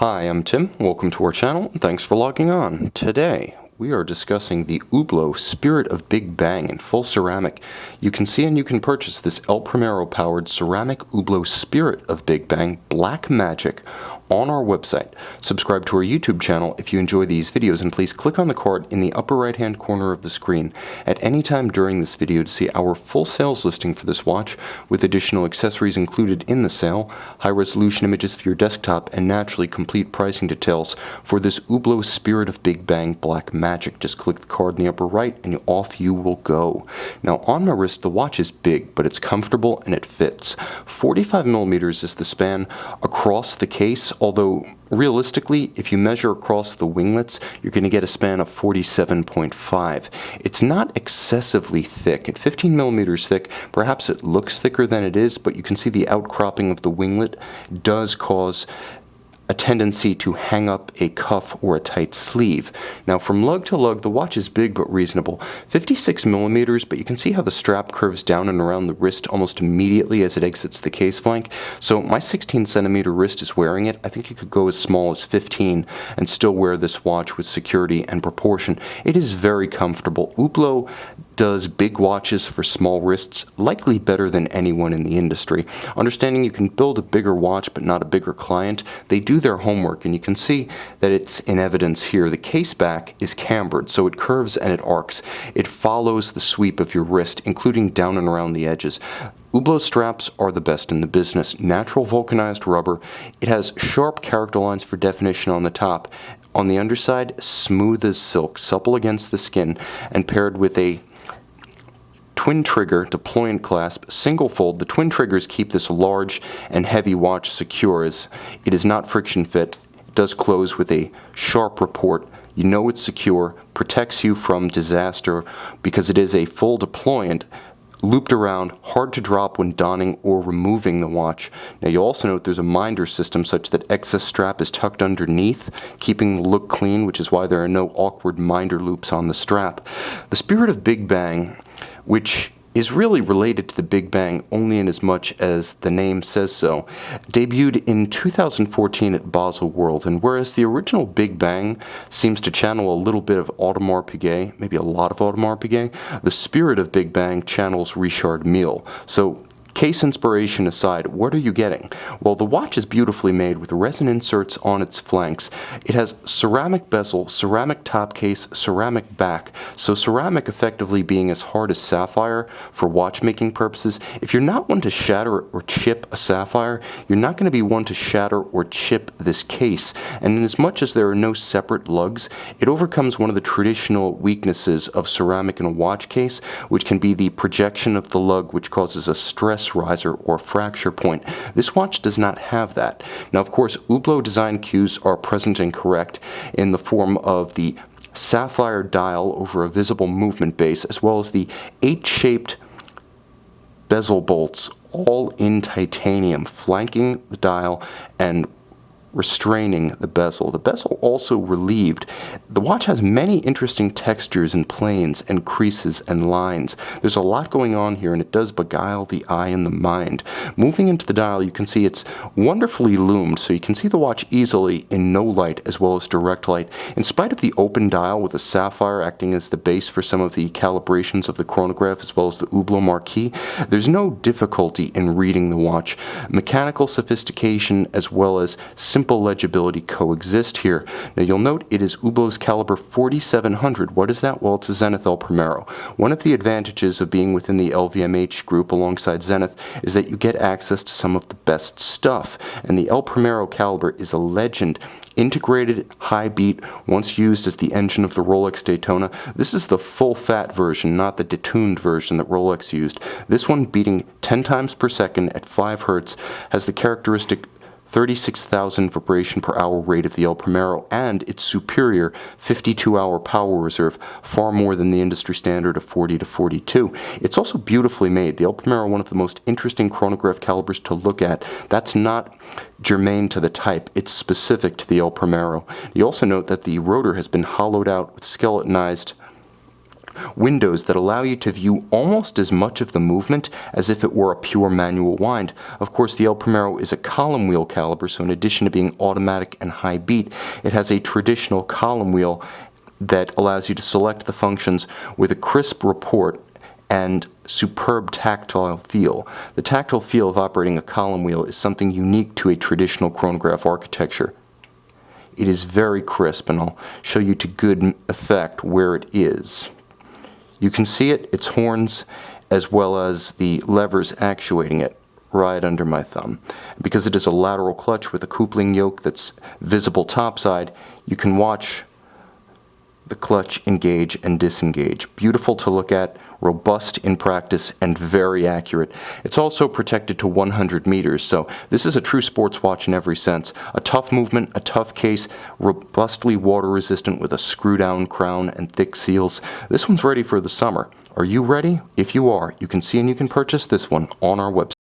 Hi, I'm Tim. Welcome to our channel, and thanks for logging on. Today, we are discussing the Hublot Spirit of Big Bang in full ceramic. You can see and you can purchase this El Primero powered ceramic Hublot Spirit of Big Bang Black Magic on our website. Subscribe to our YouTube channel if you enjoy these videos, and please click on the card in the upper right hand corner of the screen at any time during this video to see our full sales listing for this watch with additional accessories included in the sale, high resolution images for your desktop, and naturally complete pricing details for this Hublot Spirit of Big Bang Black Magic. Just click the card in the upper right and off you will go. Now on my wrist the watch is big, but it's comfortable and it fits. 45 millimeters is the span across the case, although realistically, if you measure across the winglets, you're going to get a span of 47.5. It's not excessively thick. At 15 millimeters thick, perhaps it looks thicker than it is, but you can see the outcropping of the winglet does cause a tendency to hang up a cuff or a tight sleeve. Now from lug to lug, the watch is big but reasonable. 56 millimeters, but you can see how the strap curves down and around the wrist almost immediately as it exits the case flank. So my 16 centimeter wrist is wearing it. I think you could go as small as 15 and still wear this watch with security and proportion. It is very comfortable. Hublot does big watches for small wrists likely better than anyone in the industry. Understanding you can build a bigger watch but not a bigger client, they do their homework, and you can see that it's in evidence here. The case back is cambered, so it curves and it arcs. It follows the sweep of your wrist, including down and around the edges. Hublot straps are the best in the business. Natural vulcanized rubber. It has sharp character lines for definition on the top. On the underside, smooth as silk, supple against the skin, and paired with a twin trigger deployant clasp, single fold. The twin triggers keep this large and heavy watch secure as it is not friction fit. It does close with a sharp report. You know it's secure, protects you from disaster because it is a full deployant, looped around, hard to drop when donning or removing the watch. Now you'll also note there's a minder system such that excess strap is tucked underneath, keeping the look clean, which is why there are no awkward minder loops on the strap. The Spirit of Big Bang, which is really related to the Big Bang only in as much as the name says so, debuted in 2014 at Basel World, and whereas the original Big Bang seems to channel a little bit of Audemars Piguet, maybe a lot of Audemars Piguet, the Spirit of Big Bang channels Richard Mille. So case inspiration aside, what are you getting? Well, the watch is beautifully made with resin inserts on its flanks. It has ceramic bezel, ceramic top case, ceramic back. So ceramic effectively being as hard as sapphire for watchmaking purposes. If you're not one to shatter or chip a sapphire, you're not going to be one to shatter or chip this case. And in as much as there are no separate lugs, it overcomes one of the traditional weaknesses of ceramic in a watch case, which can be the projection of the lug, which causes a stress riser or fracture point. This watch does not have that. Now, of course, Hublot design cues are present and correct in the form of the sapphire dial over a visible movement base, as well as the 8-shaped bezel bolts, all in titanium, flanking the dial and restraining the bezel. The bezel also relieved. The watch has many interesting textures and planes and creases and lines. There's a lot going on here, and it does beguile the eye and the mind. Moving into the dial, you can see it's wonderfully loomed, so you can see the watch easily in no light as well as direct light. In spite of the open dial with a sapphire acting as the base for some of the calibrations of the chronograph as well as the Hublot marquee, there's no difficulty in reading the watch. Mechanical sophistication as well as simple legibility coexist here. Now you'll note it is Hublot's caliber 4700. What is that? Well, it's a Zenith El Primero. One of the advantages of being within the LVMH group alongside Zenith is that you get access to some of the best stuff, and the El Primero caliber is a legend. Integrated high beat, once used as the engine of the Rolex Daytona. This is the full fat version, not the detuned version that Rolex used. This one, beating 10 times per second at 5 Hz, has the characteristic 36,000 vibration per hour rate of the El Primero and its superior 52-hour power reserve, far more than the industry standard of 40 to 42. It's also beautifully made. The El Primero, one of the most interesting chronograph calibers to look at. That's not germane to the type, it's specific to the El Primero. You also note that the rotor has been hollowed out with skeletonized windows that allow you to view almost as much of the movement as if it were a pure manual wind. Of course, the El Primero is a column wheel caliber, so in addition to being automatic and high beat, it has a traditional column wheel that allows you to select the functions with a crisp report and superb tactile feel. The tactile feel of operating a column wheel is something unique to a traditional chronograph architecture. It is very crisp, and I'll show you to good effect where it is. You can see it, its horns, as well as the levers actuating it right under my thumb. Because it is a lateral clutch with a coupling yoke that's visible topside, you can watch the clutch engage and disengage. Beautiful to look at, robust in practice, and very accurate. It's also protected to 100 meters, so this is a true sports watch in every sense. A tough movement, a tough case, robustly water resistant with a screw-down crown and thick seals. This one's ready for the summer. Are you ready? If you are, you can see and you can purchase this one on our website.